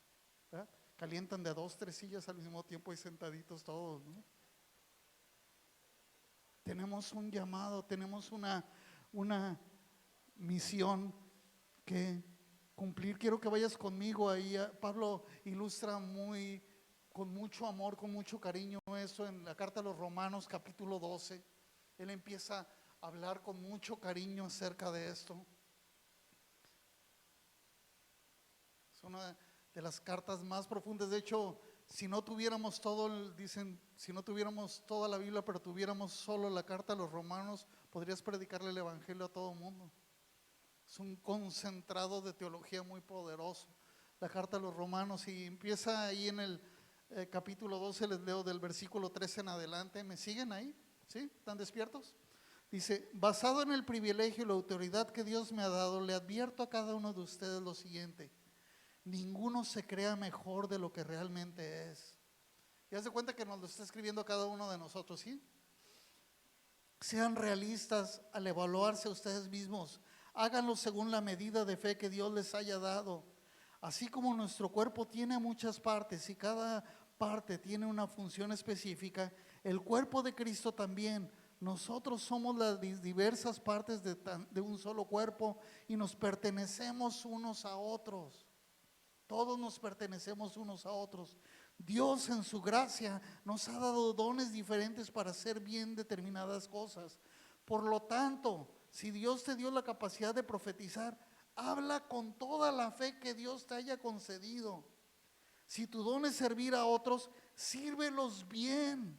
¿verdad? Calientan de 2-3 sillas al mismo tiempo y sentaditos todos, ¿no? Tenemos un llamado, tenemos una misión que cumplir. Quiero que vayas conmigo ahí. Pablo ilustra con mucho amor, con mucho cariño eso en la carta a los Romanos, capítulo 12. Él empieza a hablar con mucho cariño acerca de esto. Es una de las cartas más profundas. De hecho, si no tuviéramos dicen, si no tuviéramos toda la Biblia, pero tuviéramos solo la carta a los Romanos, podrías predicarle el Evangelio a todo mundo. Es un concentrado de teología muy poderoso, la carta a los Romanos, y empieza ahí en el capítulo 12, les leo del versículo 13 en adelante. ¿Me siguen ahí? ¿Sí? ¿Están despiertos? Dice: basado en el privilegio y la autoridad que Dios me ha dado, le advierto a cada uno de ustedes lo siguiente: ninguno se crea mejor de lo que realmente es. Y haz de cuenta que nos lo está escribiendo a cada uno de nosotros, ¿sí? Sean realistas al evaluarse a ustedes mismos. Háganlo según la medida de fe que Dios les haya dado. Así como nuestro cuerpo tiene muchas partes y cada parte tiene una función específica, el cuerpo de Cristo también. Nosotros somos las diversas partes de un solo cuerpo y nos pertenecemos unos a otros. Todos nos pertenecemos unos a otros. Dios en su gracia nos ha dado dones diferentes para hacer bien determinadas cosas. Por lo tanto, si Dios te dio la capacidad de profetizar, habla con toda la fe que Dios te haya concedido. Si tu don es servir a otros, sírvelos bien.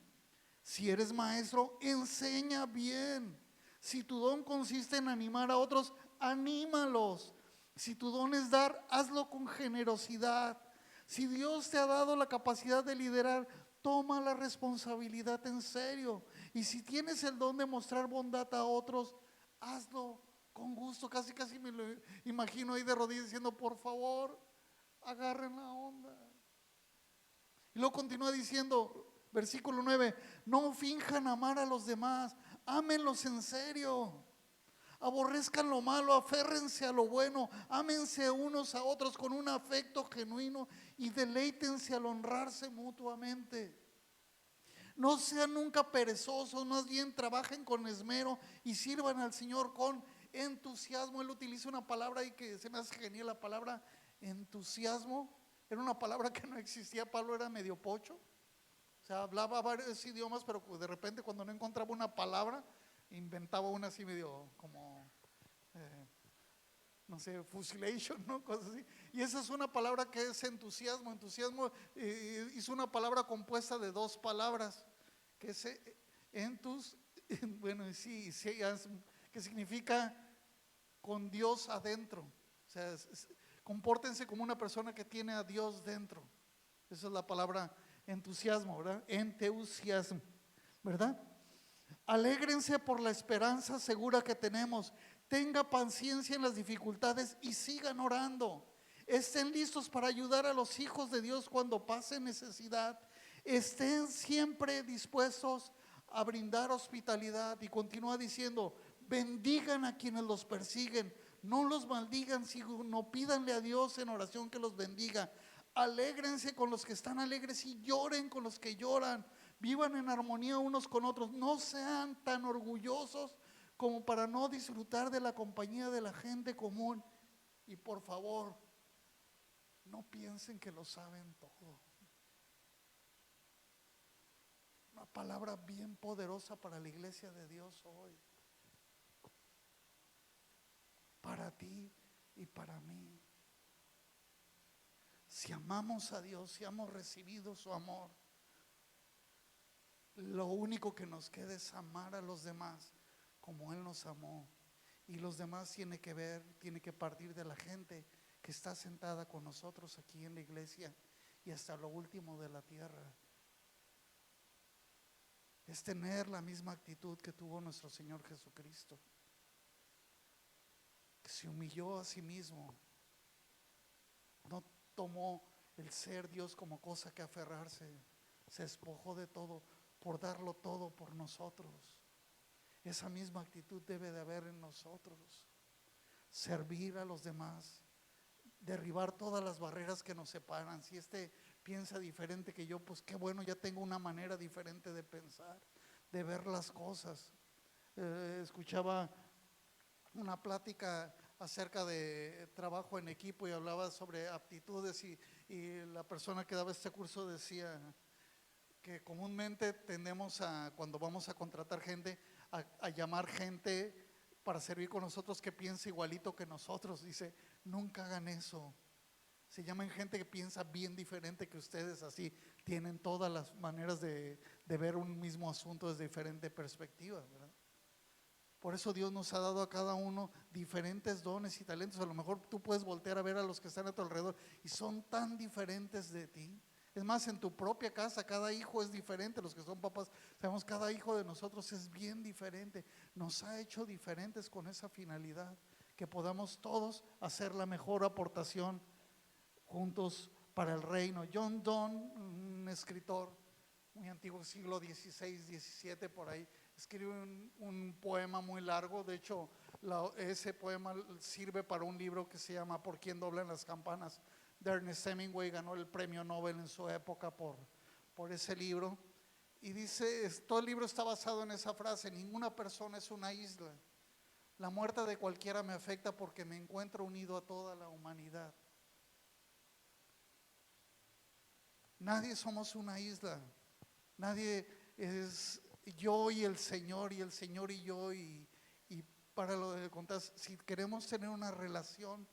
Si eres maestro, enseña bien. Si tu don consiste en animar a otros, anímalos. Si tu don es dar, hazlo con generosidad. Si Dios te ha dado la capacidad de liderar, toma la responsabilidad en serio. Y si tienes el don de mostrar bondad a otros, hazlo con gusto. Casi me lo imagino ahí de rodillas diciendo, por favor, agarren la onda. Y luego continúa diciendo, versículo 9, no finjan amar a los demás, ámenlos en serio. Aborrezcan lo malo, aférrense a lo bueno, ámense unos a otros con un afecto genuino y deleítense al honrarse mutuamente. No sean nunca perezosos, más bien trabajen con esmero y sirvan al Señor con entusiasmo. Él utiliza una palabra ahí que se me hace genial, la palabra entusiasmo. Era una palabra que no existía, Pablo era medio pocho. O sea, hablaba varios idiomas, pero de repente cuando no encontraba una palabra, inventaba una así medio como, no sé, fusilation, ¿no? Cosas así. Y esa es una palabra que es entusiasmo. Entusiasmo hizo una palabra compuesta de dos palabras, que es bueno, sí, que significa con Dios adentro. O sea, compórtense como una persona que tiene a Dios dentro. Esa es la palabra entusiasmo, ¿verdad? Entusiasmo, ¿verdad? Alégrense por la esperanza segura que tenemos. Tenga paciencia en las dificultades y sigan orando. Estén listos para ayudar a los hijos de Dios cuando pasen necesidad. Estén siempre dispuestos a brindar hospitalidad. Y continúa diciendo, bendigan a quienes los persiguen. No los maldigan, sino pídanle a Dios en oración que los bendiga. Alégrense con los que están alegres y lloren con los que lloran. Vivan en armonía unos con otros. No sean tan orgullosos como para no disfrutar de la compañía de la gente común. Y por favor, no piensen que lo saben todo. Una palabra bien poderosa para la iglesia de Dios hoy. Para ti y para mí. Si amamos a Dios, si hemos recibido su amor, lo único que nos queda es amar a los demás como Él nos amó. Y los demás tiene que partir de la gente que está sentada con nosotros aquí en la iglesia y hasta lo último de la tierra. Es tener la misma actitud que tuvo nuestro Señor Jesucristo, que se humilló a sí mismo, no tomó el ser Dios como cosa que aferrarse, se despojó de todo por darlo todo por nosotros. Esa misma actitud debe de haber en nosotros. Servir a los demás, derribar todas las barreras que nos separan. Si piensa diferente que yo, pues qué bueno, ya tengo una manera diferente de pensar, de ver las cosas. Escuchaba una plática acerca de trabajo en equipo y hablaba sobre aptitudes y la persona que daba este curso decía que comúnmente tendemos a, cuando vamos a contratar gente, a llamar gente para servir con nosotros que piensa igualito que nosotros. Dice, nunca hagan eso. Se llaman gente que piensa bien diferente que ustedes, así tienen todas las maneras de ver un mismo asunto desde diferente perspectiva, ¿verdad? Por eso Dios nos ha dado a cada uno diferentes dones y talentos. A lo mejor tú puedes voltear a ver a los que están a tu alrededor y son tan diferentes de ti. Es más, en tu propia casa cada hijo es diferente. Los que son papás sabemos, cada hijo de nosotros es bien diferente. Nos ha hecho diferentes con esa finalidad, que podamos todos hacer la mejor aportación juntos para el reino. John Donne, un escritor muy antiguo, siglo XVI, XVII, por ahí, escribe un poema muy largo. De hecho, ese poema sirve para un libro que se llama ¿Por quién doblan las campanas? De Ernest Hemingway. Ganó el premio Nobel en su época por ese libro. Y dice, todo el libro está basado en esa frase: ninguna persona es una isla. La muerte de cualquiera me afecta porque me encuentro unido a toda la humanidad. Nadie somos una isla. Nadie es yo y el Señor y yo. Y para lo de contar, si queremos tener una relación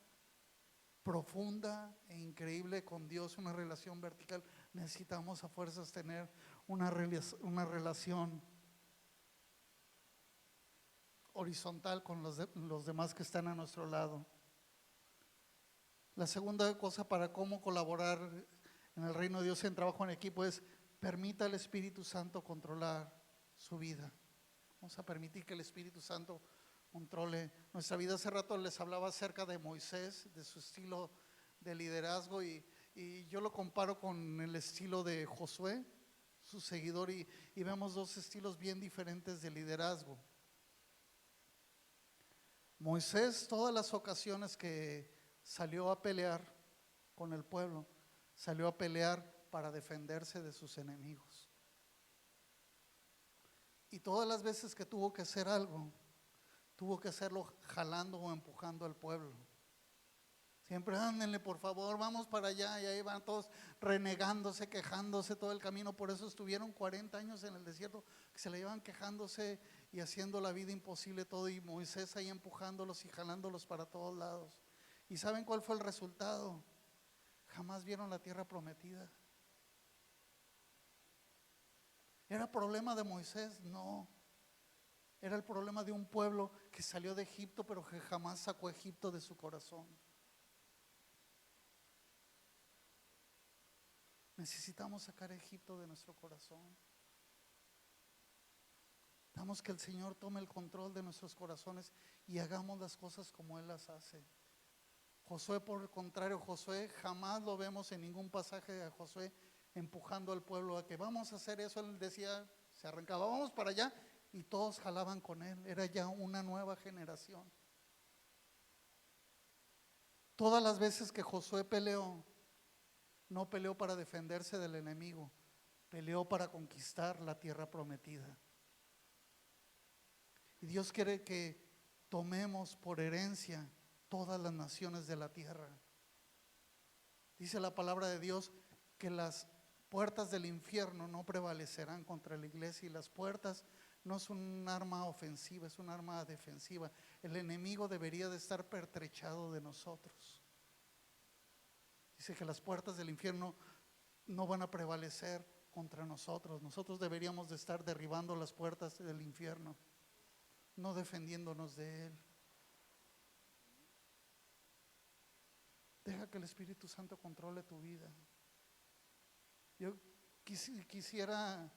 profunda e increíble con Dios, una relación vertical, necesitamos a fuerzas tener una relación horizontal con los demás que están a nuestro lado. La segunda cosa para cómo colaborar en el reino de Dios en trabajo en equipo es Permita al Espíritu Santo controlar su vida. Vamos a permitir que el Espíritu Santo controle nuestra vida. Hace rato les hablaba acerca de Moisés, de su estilo de liderazgo, y yo lo comparo con el estilo de Josué, su seguidor, y vemos dos estilos bien diferentes de liderazgo. Moisés, todas las ocasiones que salió a pelear con el pueblo, salió a pelear para defenderse de sus enemigos. Y todas las veces que tuvo que hacer algo, tuvo que hacerlo jalando o empujando al pueblo. Siempre ándenle, por favor, vamos para allá. Y ahí van todos renegándose, quejándose todo el camino. Por eso estuvieron 40 años en el desierto, que se le iban quejándose y haciendo la vida imposible todo. Y Moisés ahí empujándolos y jalándolos para todos lados. ¿Y saben cuál fue el resultado? Jamás vieron la tierra prometida. ¿Era problema de Moisés? No. Era el problema de un pueblo que salió de Egipto, pero que jamás sacó a Egipto de su corazón. Necesitamos sacar a Egipto de nuestro corazón. Damos que el Señor tome el control de nuestros corazones y hagamos las cosas como Él las hace. Josué, por el contrario, Josué jamás lo vemos en ningún pasaje de Josué empujando al pueblo a que vamos a hacer eso. Él decía, se arrancaba, vamos para allá, y todos jalaban con él. Era ya una nueva generación. Todas las veces que Josué peleó, no peleó para defenderse del enemigo, peleó para conquistar la tierra prometida. Y Dios quiere que tomemos por herencia todas las naciones de la tierra. Dice la palabra de Dios que las puertas del infierno no prevalecerán contra la iglesia, y las puertas no es un arma ofensiva, es un arma defensiva. El enemigo debería de estar pertrechado de nosotros. Dice que las puertas del infierno no van a prevalecer contra nosotros. Nosotros deberíamos de estar derribando las puertas del infierno, no defendiéndonos de él. Deja que el Espíritu Santo controle tu vida. Yo quisiera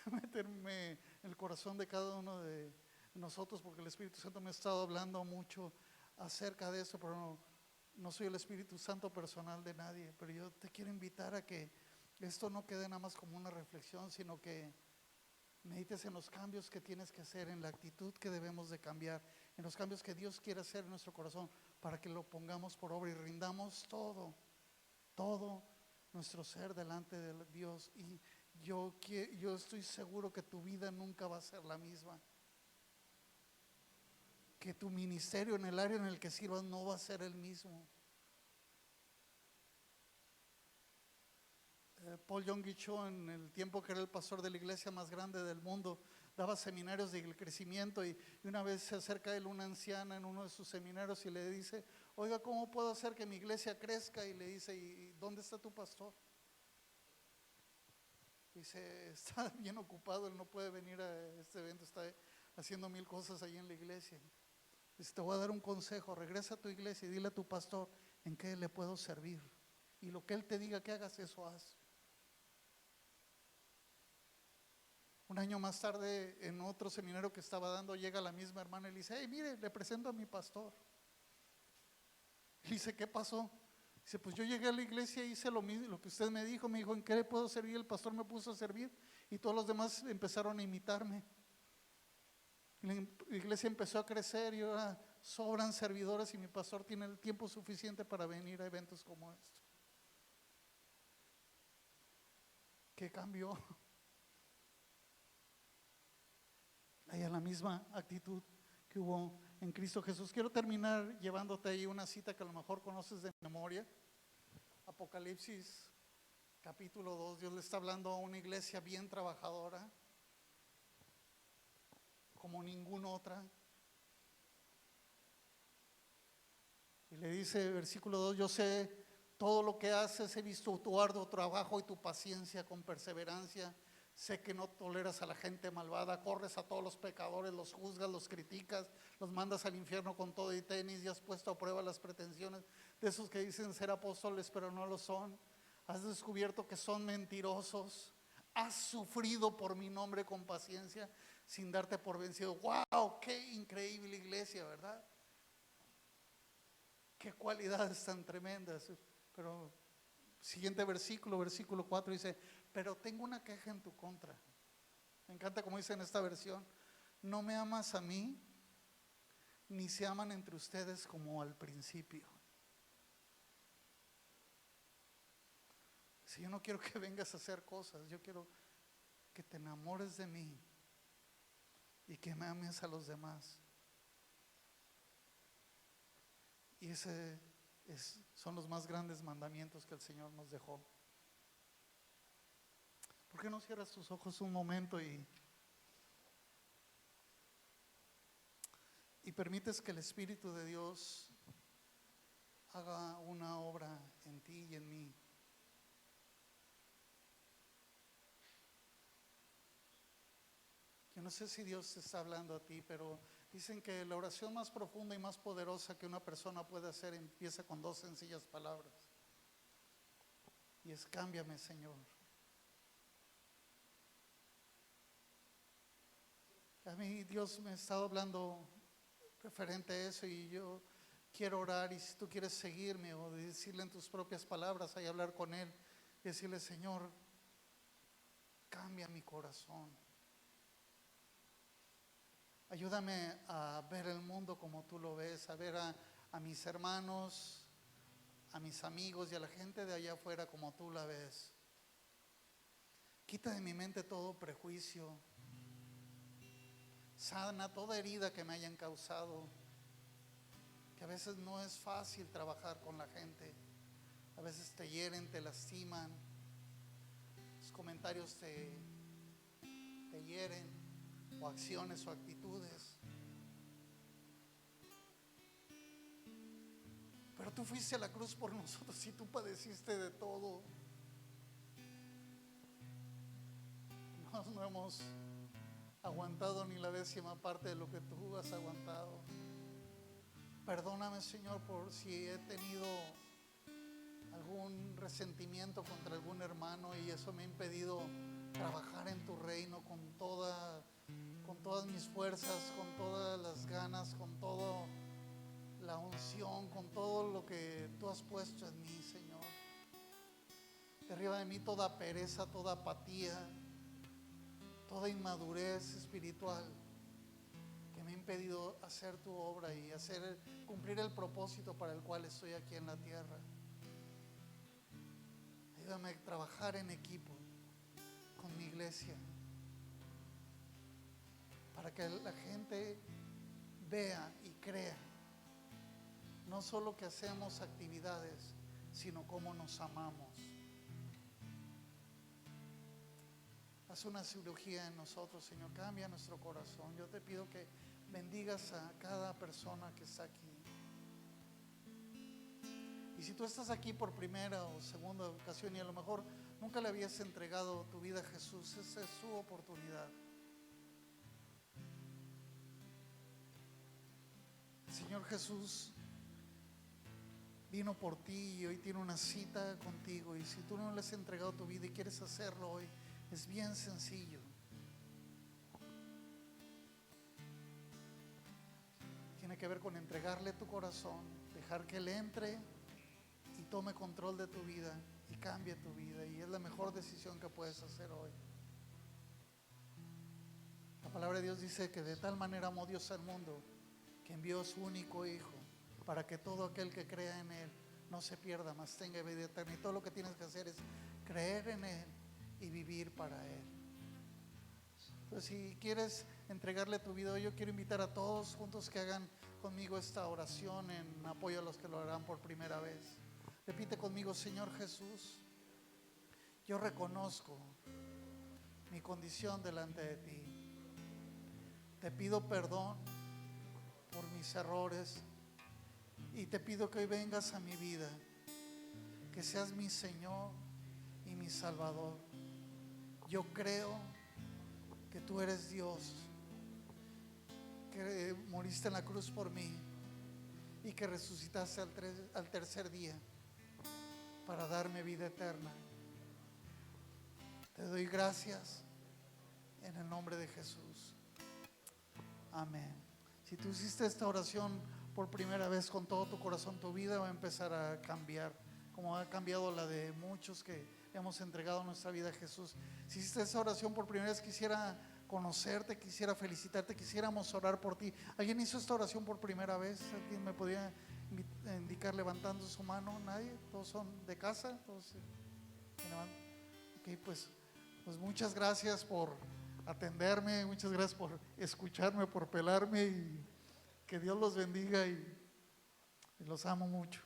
meterme en el corazón de cada uno de nosotros, porque el Espíritu Santo me ha estado hablando mucho acerca de eso, pero no soy el Espíritu Santo personal de nadie. Pero yo te quiero invitar a que esto no quede nada más como una reflexión, sino que medites en los cambios que tienes que hacer, en la actitud que debemos de cambiar, en los cambios que Dios quiere hacer en nuestro corazón, para que lo pongamos por obra y rindamos todo nuestro ser delante de Dios. Y yo estoy seguro que tu vida nunca va a ser la misma, que tu ministerio en el área en el que sirvas no va a ser el mismo. Paul Yonggi Cho, en el tiempo que era el pastor de la iglesia más grande del mundo, daba seminarios de crecimiento, y una vez se acerca a él una anciana en uno de sus seminarios y le dice: oiga, ¿cómo puedo hacer que mi iglesia crezca? Y le dice: ¿y dónde está tu pastor? Dice: está bien ocupado, él no puede venir a este evento, está haciendo 1000 cosas ahí en la iglesia. Dice: te voy a dar un consejo, regresa a tu iglesia y dile a tu pastor en qué le puedo servir, y lo que él te diga que hagas, eso haz. Un año más tarde, en otro seminario que estaba dando, llega la misma hermana y le dice: hey, mire, le presento a mi pastor. Y dice: ¿qué pasó? Dice: pues yo llegué a la iglesia y hice lo mismo, lo que usted me dijo ¿en qué le puedo servir? El pastor me puso a servir y todos los demás empezaron a imitarme. La iglesia empezó a crecer y ahora sobran servidores, y mi pastor tiene el tiempo suficiente para venir a eventos como este. ¿Qué cambió? Hay la misma actitud que hubo en Cristo Jesús. Quiero terminar llevándote ahí una cita que a lo mejor conoces de memoria. Apocalipsis capítulo 2. Dios le está hablando a una iglesia bien trabajadora, como ninguna otra. Y le dice, versículo 2: yo sé todo lo que haces, he visto tu arduo trabajo y tu paciencia con perseverancia. Sé que no toleras a la gente malvada, corres a todos los pecadores, los juzgas, los criticas, los mandas al infierno con todo y tenis, y has puesto a prueba las pretensiones de esos que dicen ser apóstoles pero no lo son. Has descubierto que son mentirosos, has sufrido por mi nombre con paciencia sin darte por vencido. ¡Wow! ¡Qué increíble iglesia!, ¿verdad? ¡Qué cualidades tan tremendas! Pero siguiente versículo, versículo 4 dice: pero tengo una queja en tu contra. Me encanta como dice en esta versión: no me amas a mí, ni se aman entre ustedes como al principio. Si yo no quiero que vengas a hacer cosas, yo quiero que te enamores de mí y que me ames a los demás. Y son los más grandes mandamientos que el Señor nos dejó. ¿Por qué no cierras tus ojos un momento y permites que el Espíritu de Dios haga una obra en ti y en mí? Yo no sé si Dios te está hablando a ti, pero dicen que la oración más profunda y más poderosa que una persona puede hacer empieza con dos sencillas palabras. Y es: cámbiame, Señor. A mí Dios me ha estado hablando referente a eso, y yo quiero orar. Y si tú quieres seguirme o decirle en tus propias palabras, ahí hablar con Él, decirle: Señor, cambia mi corazón. Ayúdame a ver el mundo como tú lo ves, a ver a mis hermanos, a mis amigos y a la gente de allá afuera como tú la ves. Quita de mi mente todo prejuicio. Sana toda herida que me hayan causado, que a veces no es fácil trabajar con la gente. A veces te hieren, te lastiman, los comentarios te hieren, o acciones o actitudes. Pero tú fuiste a la cruz por nosotros y tú padeciste de todo. No hemos aguantado ni la 10ª parte de lo que tú has aguantado. Perdóname, Señor, por si he tenido algún resentimiento contra algún hermano y eso me ha impedido trabajar en tu reino con todas mis fuerzas, con todas las ganas, con toda la unción, con todo lo que tú has puesto en mí, Señor. Derriba de mí toda pereza, toda apatía, toda inmadurez espiritual que me ha impedido hacer tu obra y cumplir el propósito para el cual estoy aquí en la tierra. Ayúdame a trabajar en equipo con mi iglesia, para que la gente vea y crea no solo que hacemos actividades, sino cómo nos amamos. Haz una cirugía en nosotros, Señor. Cambia nuestro corazón. Yo te pido que bendigas a cada persona que está aquí. Y si tú estás aquí por primera o segunda ocasión y a lo mejor nunca le habías entregado tu vida a Jesús, esa es su oportunidad. El Señor Jesús vino por ti y hoy tiene una cita contigo. Y si tú no le has entregado tu vida y quieres hacerlo hoy, es bien sencillo. Tiene que ver con entregarle tu corazón, dejar que Él entre y tome control de tu vida y cambie tu vida. Y es la mejor decisión que puedes hacer hoy. La palabra de Dios dice que de tal manera amó Dios al mundo que envió a su único Hijo, para que todo aquel que crea en Él no se pierda, mas tenga vida eterna. Y todo lo que tienes que hacer es creer en Él y vivir para Él. Entonces, si quieres entregarle tu vida, yo quiero invitar a todos juntos que hagan conmigo esta oración en apoyo a los que lo harán por primera vez. Repite conmigo: Señor Jesús, yo reconozco mi condición delante de ti. Te pido perdón por mis errores y te pido que hoy vengas a mi vida, que seas mi Señor y mi Salvador. Yo creo que tú eres Dios, que moriste en la cruz por mí y que resucitaste al tercer día para darme vida eterna. Te doy gracias en el nombre de Jesús. Amén. Si tú hiciste esta oración por primera vez con todo tu corazón, tu vida va a empezar a cambiar, como ha cambiado la de muchos que hemos entregado nuestra vida a Jesús. Si hiciste esta oración por primera vez, quisiera conocerte, quisiera felicitarte, quisiéramos orar por ti. ¿Alguien hizo esta oración por primera vez? ¿Alguien me podía indicar levantando su mano? ¿Nadie? ¿Todos son de casa? ¿Todos se levantan? Ok, pues muchas gracias por atenderme, muchas gracias por escucharme, por pelarme, y que Dios los bendiga y los amo mucho.